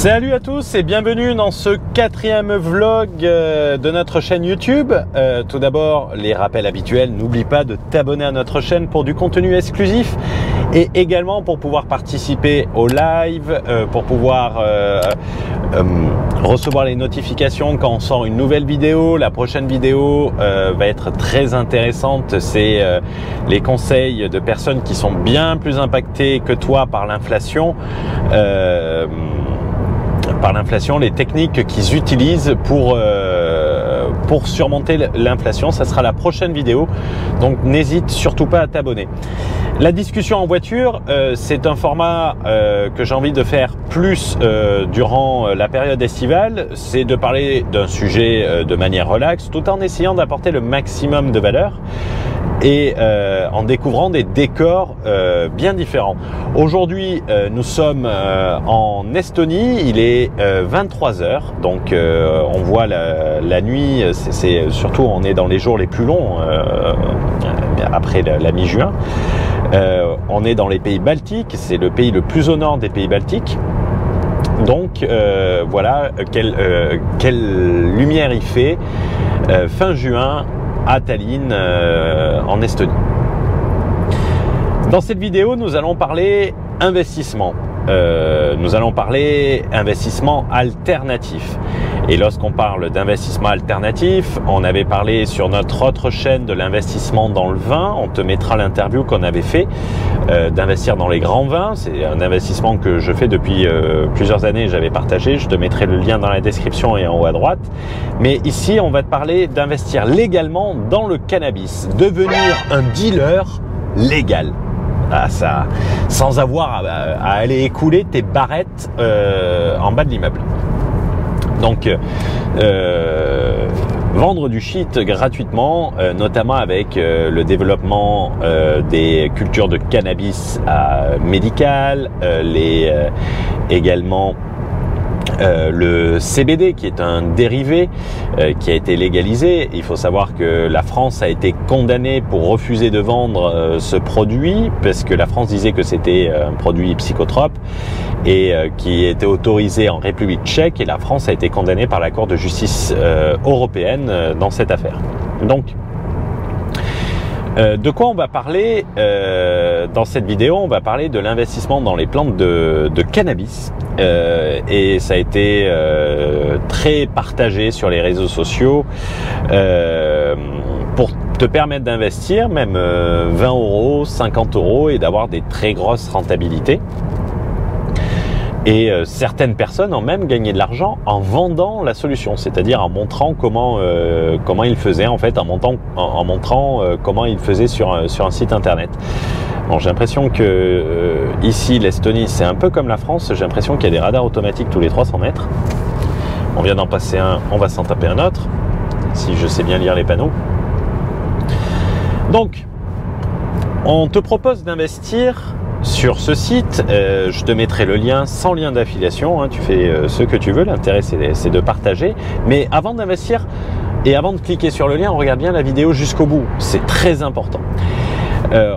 Salut à tous et bienvenue dans ce 4e vlog de notre chaîne YouTube. Tout d'abord, les rappels habituels, n'oublie pas de t'abonner à notre chaîne pour du contenu exclusif et également pour pouvoir participer au live, pour pouvoir recevoir les notifications quand on sort une nouvelle vidéo. La prochaine vidéo va être très intéressante, c'est les conseils de personnes qui sont bien plus impactées que toi par l'inflation. Les techniques qu'ils utilisent pour surmonter l'inflation. Ça sera la prochaine vidéo, donc n'hésite surtout pas à t'abonner. La discussion en voiture, c'est un format que j'ai envie de faire plus durant la période estivale. C'est de parler d'un sujet de manière relaxe, tout en essayant d'apporter le maximum de valeur et en découvrant des décors bien différents. Aujourd'hui, nous sommes en Estonie, il est 23 h, donc on voit la nuit, c'est surtout on est dans les jours les plus longs après la mi-juin. On est dans les pays baltiques, c'est le pays le plus au nord des pays baltiques. Donc voilà quelle lumière il fait fin juin à Tallinn en Estonie. Dans cette vidéo, nous allons parler investissement. Nous allons parler investissement alternatif. Et lorsqu'on parle d'investissement alternatif, on avait parlé sur notre autre chaîne de l'investissement dans le vin. On te mettra l'interview qu'on avait fait d'investir dans les grands vins. C'est un investissement que je fais depuis plusieurs années. J'avais partagé. Je te mettrai le lien dans la description et en haut à droite. Mais ici, on va te parler d'investir légalement dans le cannabis. Devenir un dealer légal. Ah, ça, sans avoir à aller écouler tes barrettes en bas de l'immeuble. Donc, vendre du shit gratuitement, notamment avec le développement des cultures de cannabis médical, également le CBD qui est un dérivé qui a été légalisé. Il faut savoir que la France a été condamnée pour refuser de vendre ce produit parce que la France disait que c'était un produit psychotrope et qui était autorisé en République tchèque, et la France a été condamnée par la Cour de justice européenne dans cette affaire. Donc de quoi on va parler dans cette vidéo? On va parler de l'investissement dans les plantes de cannabis et ça a été très partagé sur les réseaux sociaux pour te permettre d'investir même 20 €, 50 € et d'avoir des très grosses rentabilités. Et certaines personnes ont même gagné de l'argent en vendant la solution, c'est-à-dire en montrant comment ils faisaient, en fait, en montrant comment ils faisaient sur un site internet. Bon, j'ai l'impression que ici, l'Estonie, c'est un peu comme la France. J'ai l'impression qu'il y a des radars automatiques tous les 300 mètres. On vient d'en passer un, on va s'en taper un autre, si je sais bien lire les panneaux. Donc, on te propose d'investir sur ce site. Je te mettrai le lien sans lien d'affiliation, hein, tu fais ce que tu veux, l'intérêt c'est de partager. Mais avant d'investir et avant de cliquer sur le lien, on regarde bien la vidéo jusqu'au bout, c'est très important.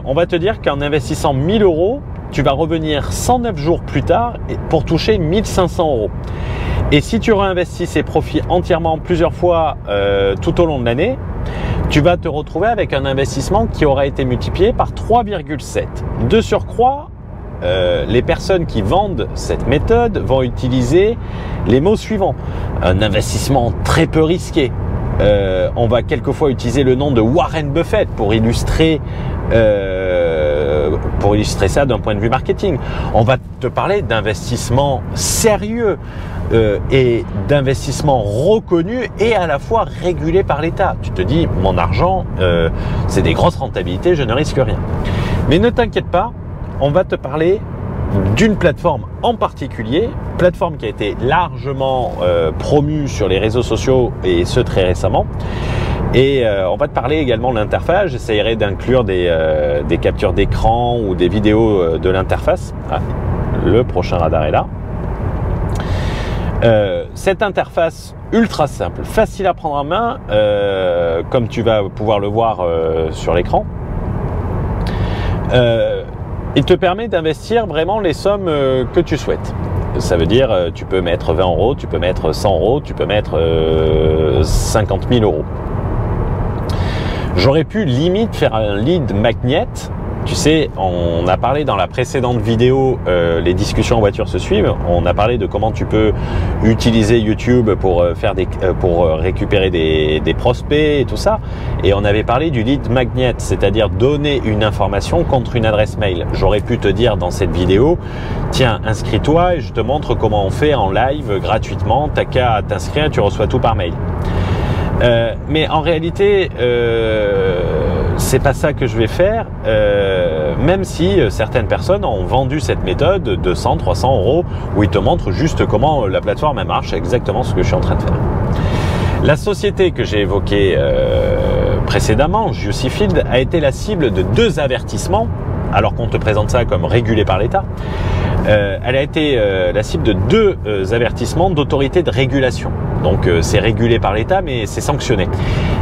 On va te dire qu'en investissant 1000 €, tu vas revenir 109 jours plus tard pour toucher 1500 €. Et si tu réinvestis ces profits entièrement plusieurs fois tout au long de l'année, tu vas te retrouver avec un investissement qui aura été multiplié par 3,7. De surcroît, les personnes qui vendent cette méthode vont utiliser les mots suivants. Un investissement très peu risqué. On va quelquefois utiliser le nom de Warren Buffett pour illustrer ça d'un point de vue marketing. On va te parler d'investissement sérieux et d'investissement reconnu et à la fois régulé par l'État. Tu te dis, mon argent, c'est des grosses rentabilités, je ne risque rien. Mais ne t'inquiète pas, on va te parler d'une plateforme en particulier, plateforme qui a été largement promue sur les réseaux sociaux et ce très récemment. Et on va te parler également de l'interface. J'essaierai d'inclure des captures d'écran ou des vidéos de l'interface. Ah, le prochain radar est là. Cette interface ultra simple, facile à prendre en main, comme tu vas pouvoir le voir sur l'écran. Il te permet d'investir vraiment les sommes que tu souhaites. Ça veut dire tu peux mettre 20 euros, tu peux mettre 100 euros, tu peux mettre 50 000 euros. J'aurais pu limite faire un lead magnet. Tu sais, on a parlé dans la précédente vidéo, les discussions en voiture se suivent. On a parlé de comment tu peux utiliser YouTube pour récupérer des prospects et tout ça. Et on avait parlé du lead magnet, c'est-à-dire donner une information contre une adresse mail. J'aurais pu te dire dans cette vidéo, tiens, inscris-toi et je te montre comment on fait en live gratuitement. T'as qu'à t'inscrire, tu reçois tout par mail. Mais en réalité, c'est pas ça que je vais faire, même si certaines personnes ont vendu cette méthode 200, 300 euros, où ils te montrent juste comment la plateforme elle marche, c'est exactement ce que je suis en train de faire. La société que j'ai évoquée précédemment, Juicy Field, a été la cible de 2 avertissements, alors qu'on te présente ça comme régulé par l'État. Elle a été la cible de 2 avertissements d'autorité de régulation. Donc c'est régulé par l'État, mais c'est sanctionné.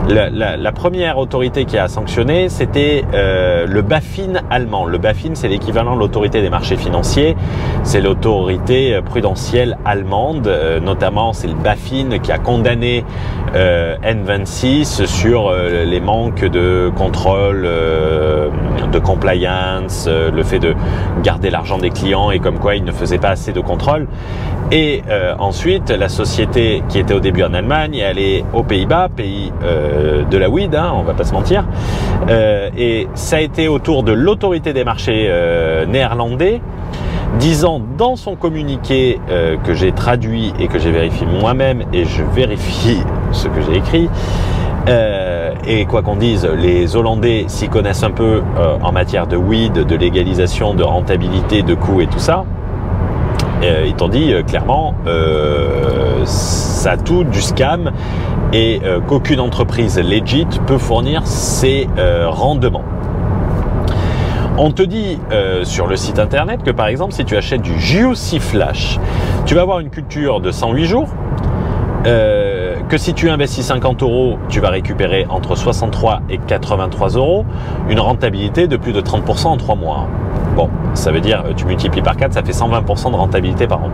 La première autorité qui a sanctionné, c'était le BaFin allemand. Le BaFin, c'est l'équivalent de l'autorité des marchés financiers. C'est l'autorité prudentielle allemande. Notamment, c'est le BaFin qui a condamné N26 sur les manques de contrôle, de compliance, le fait de garder l'argent des clients et comme quoi ils ne faisaient pas assez de contrôle. Et ensuite, la société qui était au début en Allemagne est allée aux Pays-Bas, pays de la weed, hein, on va pas se mentir. Et ça a été au tour de l'autorité des marchés néerlandais, disant dans son communiqué que j'ai traduit et que j'ai vérifié moi-même, et je vérifie ce que j'ai écrit. Et quoi qu'on dise, les Hollandais s'y connaissent un peu en matière de weed, de légalisation, de rentabilité, de coûts et tout ça. Ils t'ont dit clairement ça a tout du scam et qu'aucune entreprise legit peut fournir ces rendements. On te dit sur le site internet que par exemple si tu achètes du Juicy Flash, tu vas avoir une culture de 108 jours, que si tu investis 50 euros, tu vas récupérer entre 63 et 83 euros, une rentabilité de plus de 30% en 3 mois. Bon, ça veut dire, tu multiplies par 4, ça fait 120% de rentabilité par an.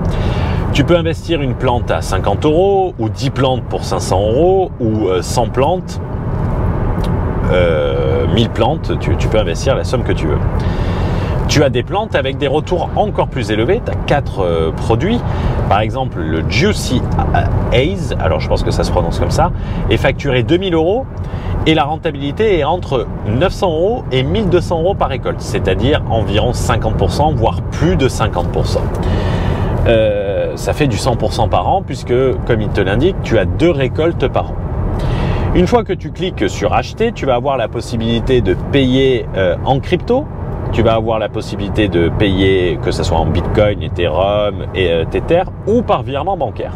Tu peux investir une plante à 50 euros, ou 10 plantes pour 500 euros, ou 100 plantes, 1000 plantes, tu peux investir la somme que tu veux. Tu as des plantes avec des retours encore plus élevés, tu as 4 produits. Par exemple, le Juicy Haze, alors je pense que ça se prononce comme ça, est facturé 2000 euros et la rentabilité est entre 900 euros et 1200 euros par récolte, c'est-à-dire environ 50%, voire plus de 50%. Ça fait du 100% par an puisque, comme il te l'indique, tu as 2 récoltes par an. Une fois que tu cliques sur acheter, tu vas avoir la possibilité de payer en crypto. Tu vas avoir la possibilité de payer, que ce soit en Bitcoin, Ethereum et Tether, ou par virement bancaire.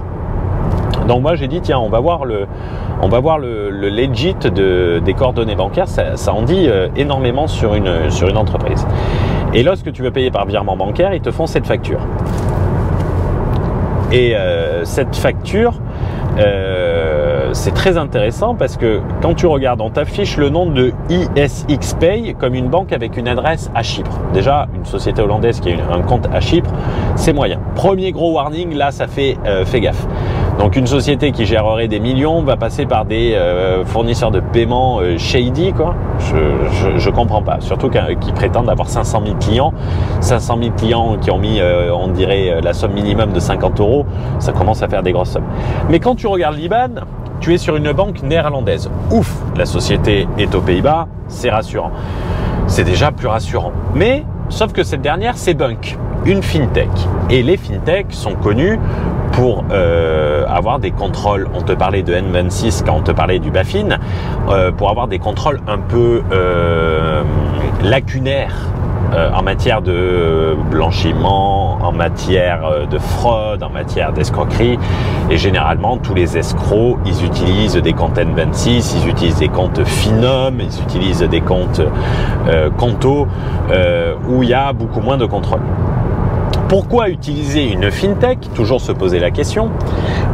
Donc moi j'ai dit tiens, on va voir le legit des coordonnées bancaires, ça en dit énormément sur une entreprise. Et lorsque tu veux payer par virement bancaire, ils te font cette facture. Et cette facture, c'est très intéressant parce que quand tu regardes, on t'affiche le nom de ISXPay comme une banque avec une adresse à Chypre. Déjà, une société hollandaise qui a un compte à Chypre, c'est moyen. Premier gros warning, là, ça fait fais gaffe. Donc une société qui gérerait des millions va passer par des fournisseurs de paiement shady, quoi. Je comprends pas. Surtout qui prétendent avoir 500 000 clients. 500 000 clients qui ont mis, on dirait, la somme minimum de 50 euros. Ça commence à faire des grosses sommes. Mais quand tu regardes l'IBAN, tu es sur une banque néerlandaise. Ouf, la société est aux Pays-Bas, c'est rassurant. C'est déjà plus rassurant. Mais, sauf que cette dernière, c'est Bunk, une fintech. Et les fintechs sont connus pour avoir des contrôles. On te parlait de N26 quand on te parlait du BaFin, pour avoir des contrôles un peu lacunaires en matière de blanchiment, en matière de fraude, en matière d'escroquerie. Et généralement, tous les escrocs, ils utilisent des comptes N26, ils utilisent des comptes Finom, ils utilisent des comptes Conto, où il y a beaucoup moins de contrôle. Pourquoi utiliser une fintech? Toujours se poser la question.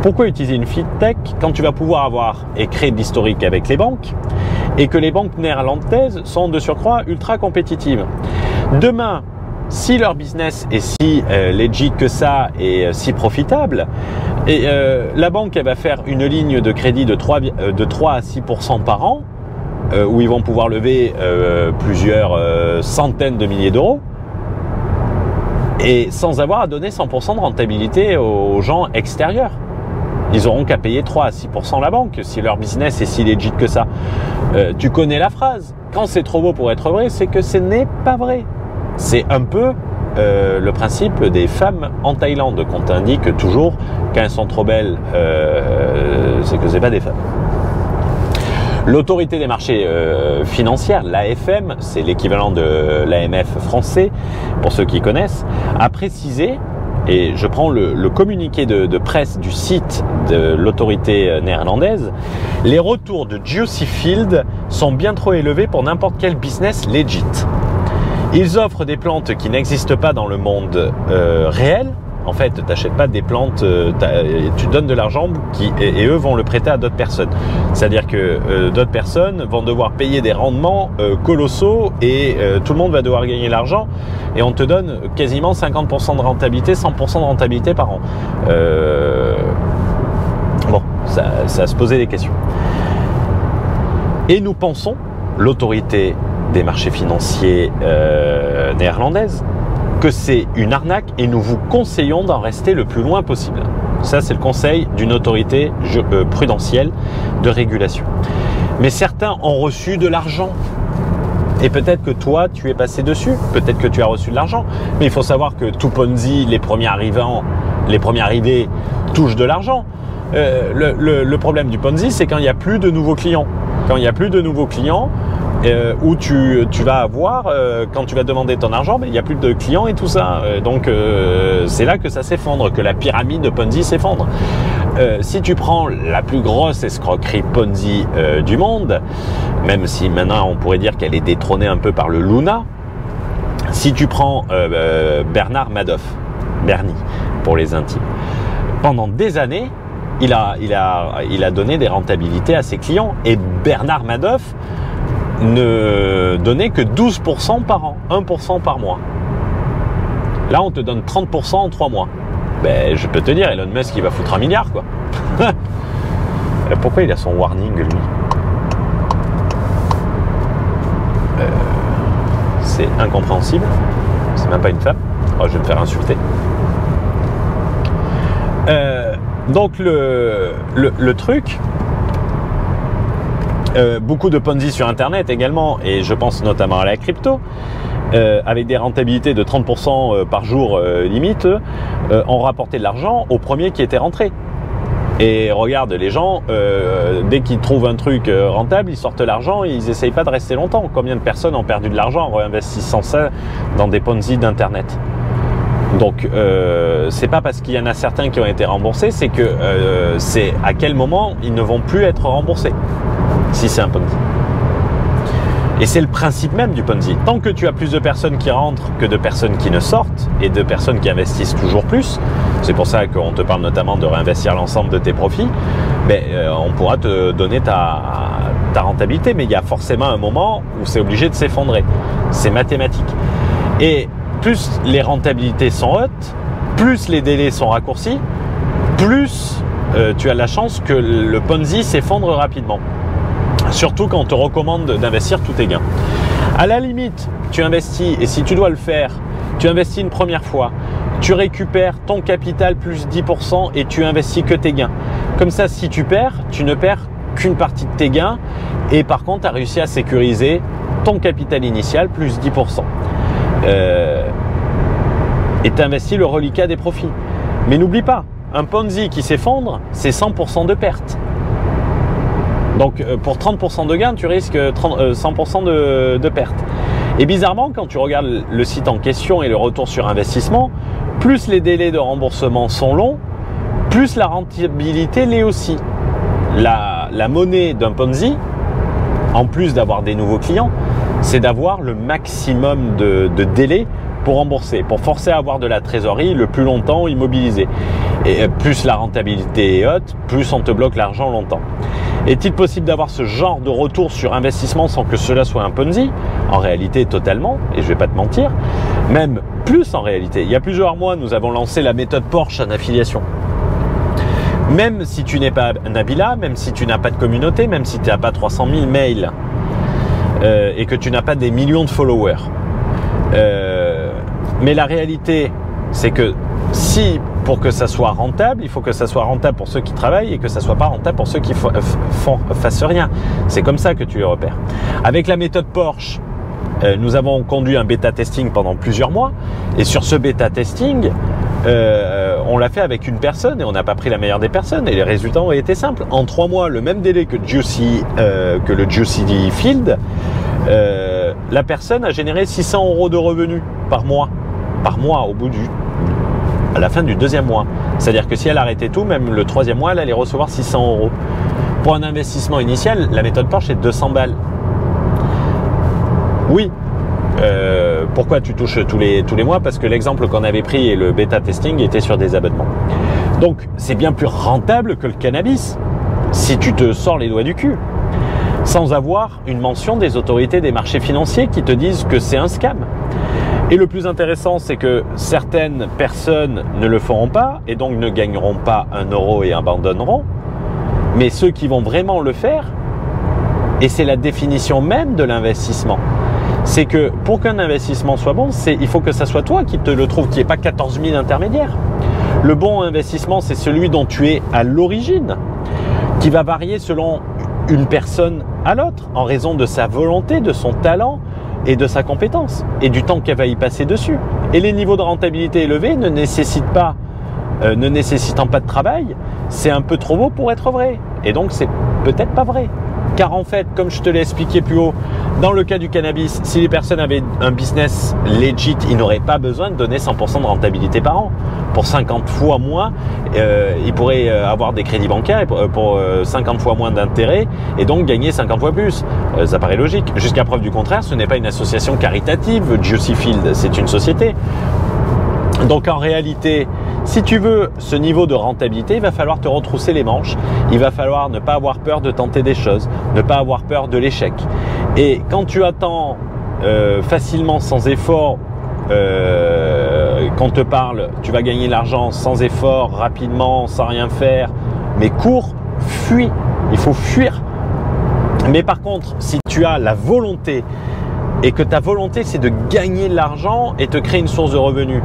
Pourquoi utiliser une fintech quand tu vas pouvoir avoir et créer de l'historique avec les banques et que les banques néerlandaises sont de surcroît ultra compétitives? Demain, si leur business est si legit que ça et si profitable, et la banque elle va faire une ligne de crédit de 3 à 6% par an, où ils vont pouvoir lever plusieurs centaines de milliers d'euros, et sans avoir à donner 100% de rentabilité aux gens extérieurs. Ils auront qu'à payer 3 à 6% la banque si leur business est si legit que ça. Tu connais la phrase, quand c'est trop beau pour être vrai, c'est que ce n'est pas vrai. C'est un peu le principe des femmes en Thaïlande, qu'on t'indique toujours quand elles sont trop belles, c'est que c'est pas des femmes. L'autorité des marchés financiers, l'AFM, c'est l'équivalent de l'AMF français, pour ceux qui connaissent, a précisé, et je prends le communiqué de presse du site de l'autorité néerlandaise, les retours de Juicy Field sont bien trop élevés pour n'importe quel business legit. Ils offrent des plantes qui n'existent pas dans le monde réel. En fait, tu n'achètes pas des plantes, tu donnes de l'argent et eux vont le prêter à d'autres personnes. C'est-à-dire que d'autres personnes vont devoir payer des rendements colossaux et tout le monde va devoir gagner l'argent et on te donne quasiment 50% de rentabilité, 100% de rentabilité par an. Bon, ça se posait des questions. Et nous pensons, l'autorité des marchés financiers néerlandaise, que c'est une arnaque et nous vous conseillons d'en rester le plus loin possible. Ça, c'est le conseil d'une autorité prudentielle de régulation. Mais certains ont reçu de l'argent. Et peut-être que toi, tu es passé dessus. Peut-être que tu as reçu de l'argent. Mais il faut savoir que tout Ponzi, les premiers arrivés touchent de l'argent. Le problème du Ponzi, c'est quand il n'y a plus de nouveaux clients. Quand il n'y a plus de nouveaux clients, où tu vas avoir, quand tu vas demander ton argent, mais il n'y a plus de clients et tout ça. Donc c'est là que ça s'effondre, que la pyramide de Ponzi s'effondre. Si tu prends la plus grosse escroquerie Ponzi du monde, même si maintenant on pourrait dire qu'elle est détrônée un peu par le Luna, si tu prends Bernard Madoff, Bernie pour les intimes, pendant des années, il a donné des rentabilités à ses clients et Bernard Madoff ne donnait que 12% par an, 1% par mois. Là, on te donne 30% en 3 mois. Ben, je peux te dire, Elon Musk, il va foutre 1 milliard, quoi. Pourquoi il a son warning, lui? C'est incompréhensible. C'est même pas une femme. Oh, je vais me faire insulter. Donc, le truc... beaucoup de Ponzi sur Internet également, et je pense notamment à la crypto, avec des rentabilités de 30% par jour limite, ont rapporté de l'argent au premier qui était rentré. Et regarde, les gens, dès qu'ils trouvent un truc rentable, ils sortent l'argent et ils n'essayent pas de rester longtemps. Combien de personnes ont perdu de l'argent en réinvestissant ça dans des Ponzi d'Internet? Donc, c'est pas parce qu'il y en a certains qui ont été remboursés, c'est que c'est à quel moment ils ne vont plus être remboursés, si c'est un Ponzi. Et c'est le principe même du Ponzi. Tant que tu as plus de personnes qui rentrent que de personnes qui ne sortent, et de personnes qui investissent toujours plus, c'est pour ça qu'on te parle notamment de réinvestir l'ensemble de tes profits, mais on pourra te donner ta rentabilité, mais il y a forcément un moment où c'est obligé de s'effondrer. C'est mathématique. Et plus les rentabilités sont hautes, plus les délais sont raccourcis, plus tu as la chance que le Ponzi s'effondre rapidement. Surtout quand on te recommande d'investir tous tes gains. À la limite, tu investis, et si tu dois le faire, tu investis une première fois, tu récupères ton capital plus 10% et tu investis que tes gains. Comme ça, si tu perds, tu ne perds qu'une partie de tes gains et par contre, tu as réussi à sécuriser ton capital initial plus 10%. Et tu investis le reliquat des profits. Mais n'oublie pas, un Ponzi qui s'effondre, c'est 100% de perte. Donc pour 30% de gain, tu risques 100% de perte. Et bizarrement, quand tu regardes le site en question et le retour sur investissement, plus les délais de remboursement sont longs, plus la rentabilité l'est aussi. La monnaie d'un Ponzi, en plus d'avoir des nouveaux clients, c'est d'avoir le maximum de délai pour rembourser, pour forcer à avoir de la trésorerie le plus longtemps immobilisée. Et plus la rentabilité est haute, plus on te bloque l'argent longtemps. Est-il possible d'avoir ce genre de retour sur investissement sans que cela soit un Ponzi? en réalité totalement, et je vais pas te mentir, même plus en réalité. Il y a plusieurs mois, nous avons lancé la méthode Porsche en affiliation. Même si tu n'es pas Nabila, même si tu n'as pas de communauté, même si tu n'as pas 300 000 mails et que tu n'as pas des millions de followers. Mais la réalité, c'est que si pour que ça soit rentable, il faut que ça soit rentable pour ceux qui travaillent et que ça soit pas rentable pour ceux qui fassent rien. C'est comme ça que tu les repères. Avec la méthode Porsche, nous avons conduit un bêta testing pendant plusieurs mois et sur ce bêta testing, on l'a fait avec une personne et on n'a pas pris la meilleure des personnes et les résultats ont été simples. En 3 mois, le même délai que le Juicy Field, la personne a généré 600 € de revenus par mois à la fin du 2e mois. C'est-à-dire que si elle arrêtait tout, même le 3e mois, elle allait recevoir 600 €. Pour un investissement initial, la méthode Porsche est 200 balles. Oui. Pourquoi tu touches tous les mois? Parce que l'exemple qu'on avait pris et le bêta testing était sur des abonnements. Donc c'est bien plus rentable que le cannabis si tu te sors les doigts du cul sans avoir une mention des autorités des marchés financiers qui te disent que c'est un scam. Et le plus intéressant, c'est que certaines personnes ne le feront pas et donc ne gagneront pas 1 € et abandonneront. Mais ceux qui vont vraiment le faire, et c'est la définition même de l'investissement, c'est que pour qu'un investissement soit bon, il faut que ça soit toi qui te le trouve, qu'il n'y ait pas 14 000 intermédiaires. Le bon investissement, c'est celui dont tu es à l'origine, qui va varier selon une personne à l'autre, en raison de sa volonté, de son talent et de sa compétence, et du temps qu'elle va y passer dessus. Et les niveaux de rentabilité élevés ne nécessitant pas de travail, c'est un peu trop beau pour être vrai. Et donc, c'est peut-être pas vrai. Car en fait, comme je te l'ai expliqué plus haut, dans le cas du cannabis, si les personnes avaient un business legit, ils n'auraient pas besoin de donner 100% de rentabilité par an. Pour 50 fois moins, ils pourraient avoir des crédits bancaires pour 50 fois moins d'intérêt et donc gagner 50 fois plus. Ça paraît logique. Jusqu'à preuve du contraire, ce n'est pas une association caritative, Juicy Field, c'est une société. Donc en réalité, si tu veux ce niveau de rentabilité, il va falloir te retrousser les manches, il va falloir ne pas avoir peur de tenter des choses, ne pas avoir peur de l'échec. Et quand tu attends facilement, sans effort, qu'on te parle, tu vas gagner l'argent sans effort, rapidement, sans rien faire, mais cours, fuis, il faut fuir. Mais par contre, si tu as la volonté et que ta volonté c'est de gagner de l'argent et te créer une source de revenus,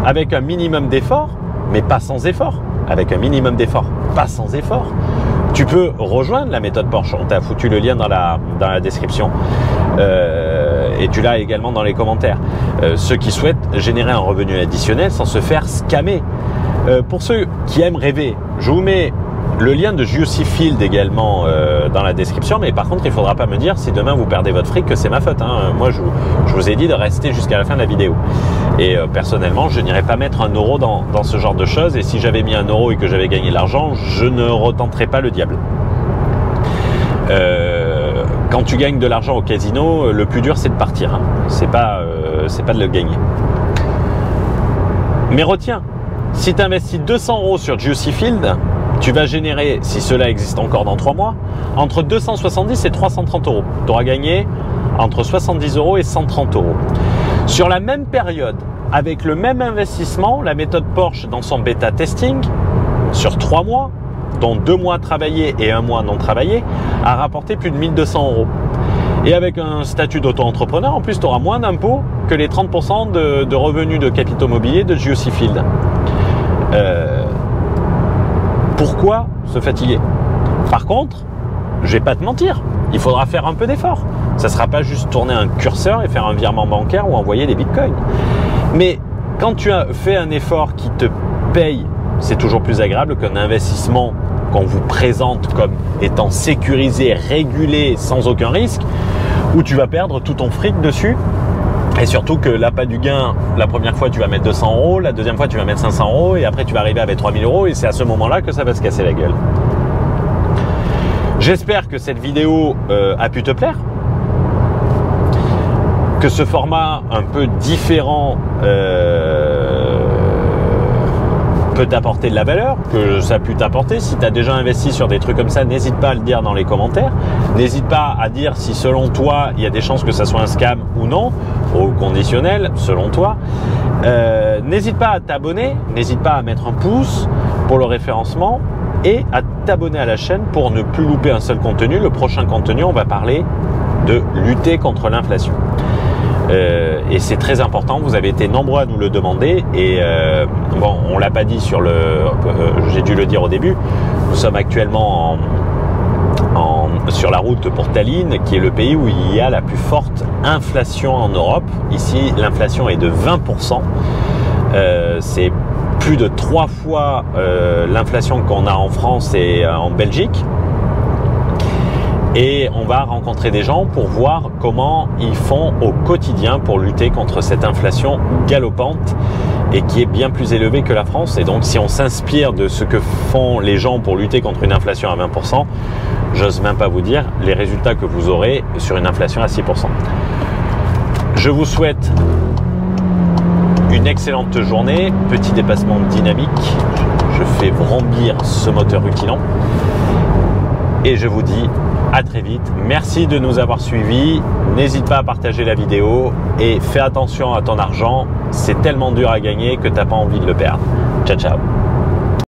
avec un minimum d'effort, mais pas sans effort. Avec un minimum d'effort, pas sans effort. Tu peux rejoindre la méthode Porsche. On t'a foutu le lien dans la description. Et tu l'as également dans les commentaires. Ceux qui souhaitent générer un revenu additionnel sans se faire scammer. Pour ceux qui aiment rêver, je vous mets le lien de Juicy Field également dans la description, mais par contre il ne faudra pas me dire si demain vous perdez votre fric que c'est ma faute, hein. Moi je vous ai dit de rester jusqu'à la fin de la vidéo et personnellement je n'irai pas mettre 1 € dans ce genre de choses, et si j'avais mis 1 € et que j'avais gagné de l'argent, je ne retenterai pas le diable. Quand tu gagnes de l'argent au casino, le plus dur c'est de partir, hein. C'est pas de le gagner. Mais retiens, si tu investis 200 € sur Juicy Field, tu vas générer, si cela existe encore dans 3 mois, entre 270 et 330 €. Tu auras gagné entre 70 € et 130 €. Sur la même période, avec le même investissement, la méthode Porsche dans son bêta testing, sur 3 mois, dont 2 mois travaillés et 1 mois non travaillé, a rapporté plus de 1 200 €. Et avec un statut d'auto-entrepreneur, en plus, tu auras moins d'impôts que les 30% de revenus de capitaux mobiliers de Juicy Field. Pourquoi se fatiguer? Par contre, je vais pas te mentir, il faudra faire un peu d'effort. Ça ne sera pas juste tourner un curseur et faire un virement bancaire ou envoyer des bitcoins. Mais quand tu as fait un effort qui te paye, c'est toujours plus agréable qu'un investissement qu'on vous présente comme étant sécurisé, régulé, sans aucun risque, où tu vas perdre tout ton fric dessus. Et surtout que l'appât du gain, la première fois tu vas mettre 200 €, la deuxième fois tu vas mettre 500 € et après tu vas arriver avec 3000 € et c'est à ce moment-là que ça va se casser la gueule. J'espère que cette vidéo a pu te plaire, que ce format un peu différent peut t'apporter de la valeur, que ça a pu t'apporter. Si tu as déjà investi sur des trucs comme ça, n'hésite pas à le dire dans les commentaires. N'hésite pas à dire si selon toi, il y a des chances que ça soit un scam ou non, au conditionnel, selon toi. N'hésite pas à t'abonner, n'hésite pas à mettre un pouce pour le référencement et à t'abonner à la chaîne pour ne plus louper un seul contenu. Le prochain contenu, on va parler de lutter contre l'inflation. Et c'est très important, vous avez été nombreux à nous le demander et bon, on l'a pas dit sur le j'ai dû le dire au début, nous sommes actuellement sur la route pour Tallinn, qui est le pays où il y a la plus forte inflation en Europe. Ici, l'inflation est de 20%, c'est plus de 3 fois l'inflation qu'on a en France et en Belgique. Et on va rencontrer des gens pour voir comment ils font au quotidien pour lutter contre cette inflation galopante et qui est bien plus élevée que la France. Et donc si on s'inspire de ce que font les gens pour lutter contre une inflation à 20%, j'ose même pas vous dire les résultats que vous aurez sur une inflation à 6%. Je vous souhaite une excellente journée, petit dépassement dynamique, je fais vrombir ce moteur rutilant et je vous dis à très vite. Merci de nous avoir suivis. N'hésite pas à partager la vidéo et fais attention à ton argent. C'est tellement dur à gagner que tu n'as pas envie de le perdre. Ciao, ciao.